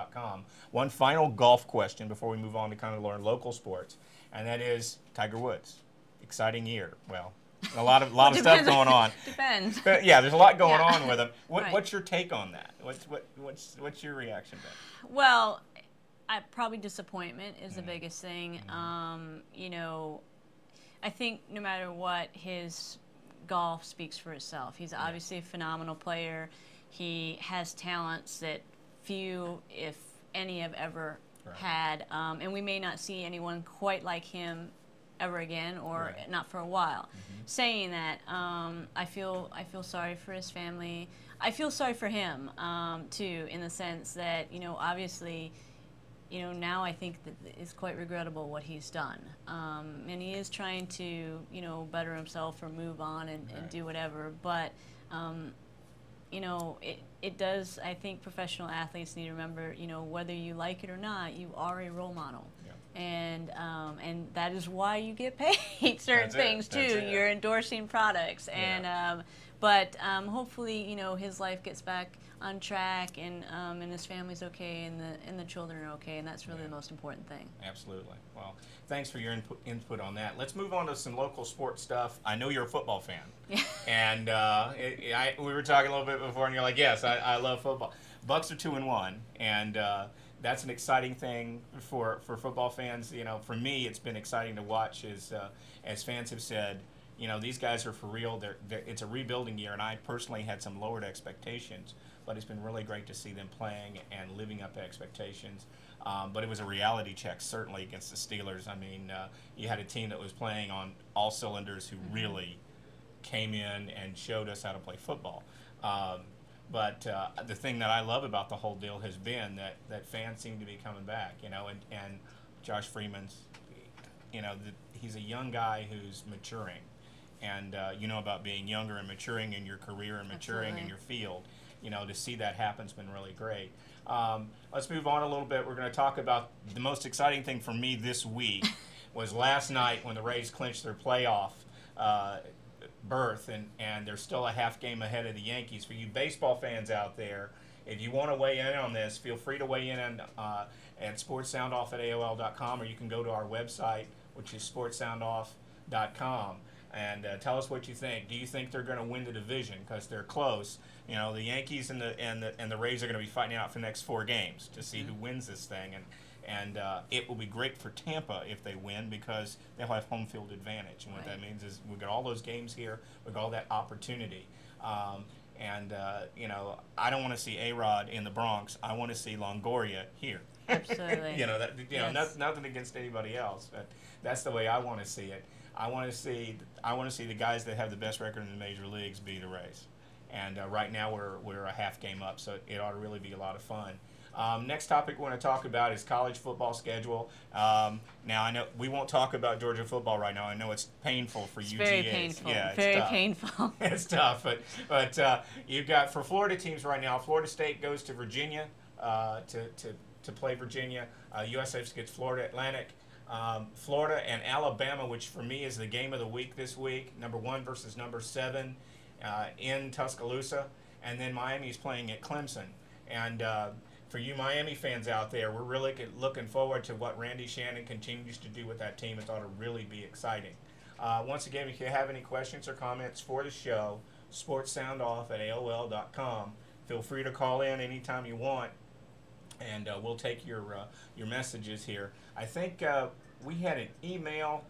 AOL.com. One final golf question before we move on to kind of learn local sports, and that is Tiger Woods. Exciting year. Well, a lot of stuff going on. Depends. But yeah, there's a lot going Yeah. on with him. Right. What's your take on that? What's your reaction to that? Well, probably disappointment is the biggest thing. You know, I think no matter what, his golf speaks for itself. He's obviously a phenomenal player. He has talents that few, if any, have ever had, and we may not see anyone quite like him ever again, or not for a while. Saying that, I feel sorry for his family. I feel sorry for him too, in the sense that, you know, obviously, you know, now I think that it's quite regrettable what he's done, and he is trying to, you know, better himself or move on and do whatever. But you know, it does. I think professional athletes need to remember, you know, whether you like it or not, you are a role model. And that is why you get paid certain things too. You're endorsing products, and but hopefully, you know, his life gets back on track, and his family's okay, and the children are okay, and that's really the most important thing. Absolutely. Well, thanks for your input on that. Let's move on to some local sports stuff. I know you're a football fan, and we were talking a little bit before, and you're like, yes, I love football. Bucks are 2-1, and that's an exciting thing for football fans. You know, for me, it's been exciting to watch as fans have said, you know, these guys are for real. It's a rebuilding year, and I personally had some lowered expectations, but it's been really great to see them playing and living up to expectations. But it was a reality check, certainly, against the Steelers. I mean, you had a team that was playing on all cylinders who really came in and showed us how to play football. But the thing that I love about the whole deal has been that fans seem to be coming back, you know, and Josh Freeman's, you know, he's a young guy who's maturing. And you know about being younger and maturing in your career and maturing in your field. You know, to see that happen has been really great. Let's move on a little bit. We're going to talk about the most exciting thing for me this week was last night when the Rays clinched their playoff berth, and they're still a half game ahead of the Yankees. For you baseball fans out there, if you want to weigh in on this, feel free to weigh in at sportssoundoff@aol.com, or you can go to our website, which is sportssoundoff.com. And tell us what you think. Do you think they're going to win the division? Because they're close. You know, the Yankees and the Rays are going to be fighting out for the next 4 games to see who wins this thing. And it will be great for Tampa if they win, because they'll have home field advantage. And what that means is we've got all those games here. We've got all that opportunity. You know, I don't want to see A-Rod in the Bronx. I want to see Longoria here. Absolutely. You know, nothing against anybody else, but that's the way I want to see it. I want to see the guys that have the best record in the major leagues be the Rays, and right now we're a half game up, so it ought to really be a lot of fun. Next topic we want to talk about is college football schedule. Now I know we won't talk about Georgia football right now. I know it's painful for UGAs. Very painful. Yeah, it's very tough. painful. It's tough, but you've got for Florida teams right now. Florida State goes to Virginia to play Virginia. USF gets Florida Atlantic. Florida and Alabama, which for me is the game of the week this week, number 1 versus number 7 in Tuscaloosa, and then Miami's playing at Clemson. And for you Miami fans out there, we're really looking forward to what Randy Shannon continues to do with that team. It ought to really be exciting. Once again, if you have any questions or comments for the show, sportssoundoff@aol.com. Feel free to call in anytime you want, and we'll take your messages here. I think we had an email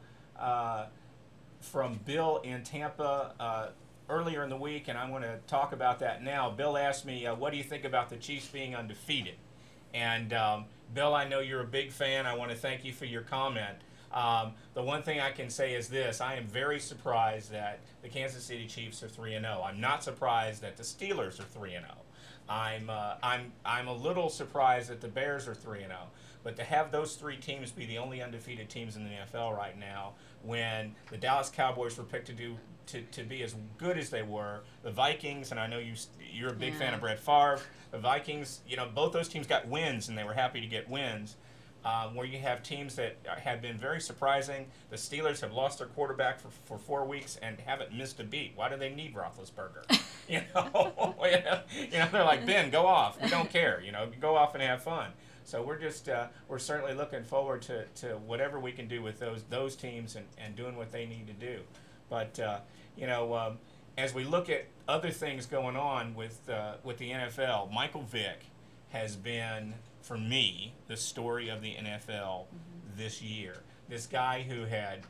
from Bill in Tampa earlier in the week, and I want to talk about that now. Bill asked me, what do you think about the Chiefs being undefeated? And Bill, I know you're a big fan. I want to thank you for your comment. The one thing I can say is this: I am very surprised that the Kansas City Chiefs are 3-0. I'm not surprised that the Steelers are 3-0. I'm a little surprised that the Bears are 3-0. But to have those 3 teams be the only undefeated teams in the NFL right now, when the Dallas Cowboys were picked to be as good as they were, the Vikings, and I know you're a big fan of Brett Favre, the Vikings, you know, both those teams got wins, and they were happy to get wins. where you have teams that have been very surprising. The Steelers have lost their quarterback for 4 weeks and haven't missed a beat. Why do they need Roethlisberger? You know, they're like, Ben, go off. We don't care. You know, go off and have fun. So we're certainly looking forward to whatever we can do with those teams and doing what they need to do. But as we look at other things going on with the NFL, Michael Vick has been, for me, the story of the NFL this year. This guy who had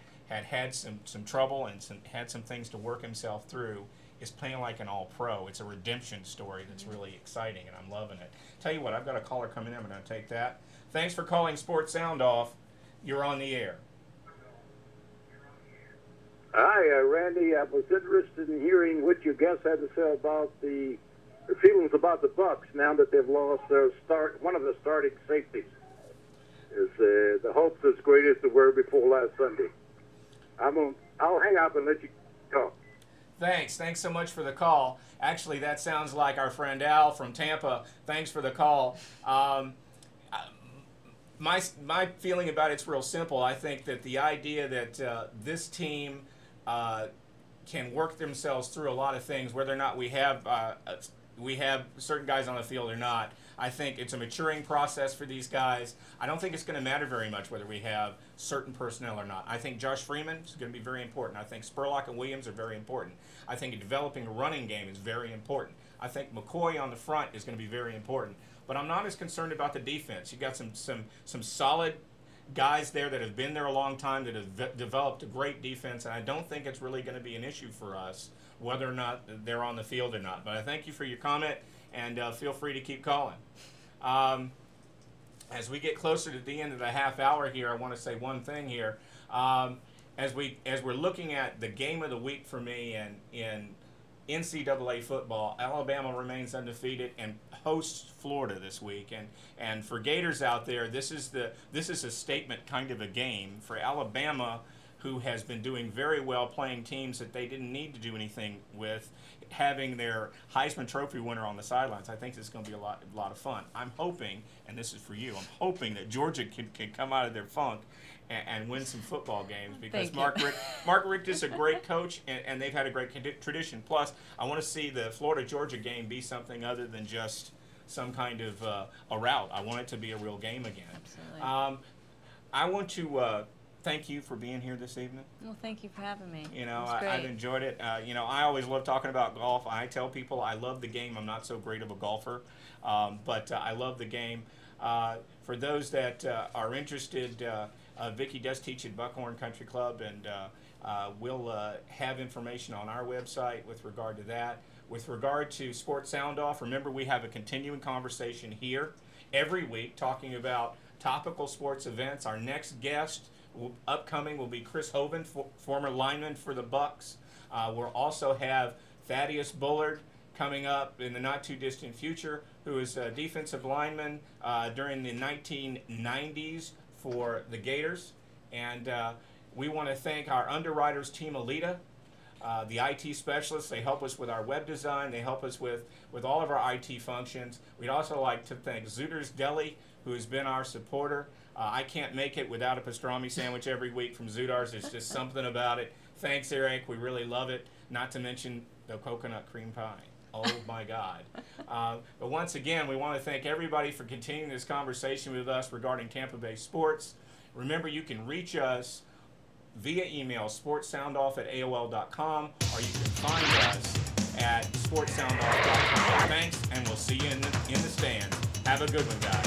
some trouble and had some things to work himself through is playing like an all-pro. It's a redemption story that's really exciting, and I'm loving it. Tell you what, I've got a caller coming in. I'm going to take that. Thanks for calling Sports Sound Off. You're on the air. Hi, Randy. I was interested in hearing what your guest had to say about the feelings about the Bucks now that they've lost one of the starting safeties. Is the hopes as great as they were before last Sunday? I'll hang up and let you talk. Thanks so much for the call. Actually, that sounds like our friend Al from Tampa. Thanks for the call. My feeling about it's real simple. I think that the idea that this team can work themselves through a lot of things, whether or not we have certain guys on the field or not. I think it's a maturing process for these guys. I don't think it's going to matter very much whether we have certain personnel or not. I think Josh Freeman is going to be very important. I think Spurlock and Williams are very important. I think developing a running game is very important. I think McCoy on the front is going to be very important. But I'm not as concerned about the defense. You've got some solid guys there that have been there a long time, that have developed a great defense, and I don't think it's really going to be an issue for us whether or not they're on the field or not. But I thank you for your comment, and feel free to keep calling. As we get closer to the end of the half hour here, I want to say one thing here. As we're looking at the game of the week for me in NCAA football, Alabama remains undefeated and hosts Florida this week. And for Gators out there, this is a statement kind of a game for Alabama, who has been doing very well playing teams that they didn't need to do anything with, having their Heisman Trophy winner on the sidelines. I think this is going to be a lot of fun. I'm hoping, and this is for you, I'm hoping that Georgia can come out of their funk and win some football games, because Mark Richt is a great coach, and they've had a great tradition. Plus, I want to see the Florida-Georgia game be something other than just some kind of a rout. I want it to be a real game again. Absolutely. I want to thank you for being here this evening. Well, thank you for having me. I've enjoyed it. I always love talking about golf. I tell people I love the game. I'm not so great of a golfer, but I love the game. For those that are interested, Vicki does teach at Buckhorn Country Club, and we'll have information on our website with regard to that. With regard to Sports Sound Off, remember we have a continuing conversation here every week talking about topical sports events. Our next guest upcoming will be Chris Hovan, former lineman for the Bucks. We'll also have Thaddeus Bullard coming up in the not-too-distant future, who is a defensive lineman during the 1990s for the Gators. And we want to thank our underwriters, Team Alita, the IT specialists. They help us with our web design. They help us with all of our IT functions. We'd also like to thank Zooter's Deli, who has been our supporter. I can't make it without a pastrami sandwich every week from Zootar's. There's just something about it. Thanks, Eric. We really love it. Not to mention the coconut cream pie. Oh, my God. But once again, we want to thank everybody for continuing this conversation with us regarding Tampa Bay sports. Remember, you can reach us via email, sportsoundoff@aol.com, or you can find us at sportsoundoff.com. Thanks, and we'll see you in the stands. Have a good one, guys.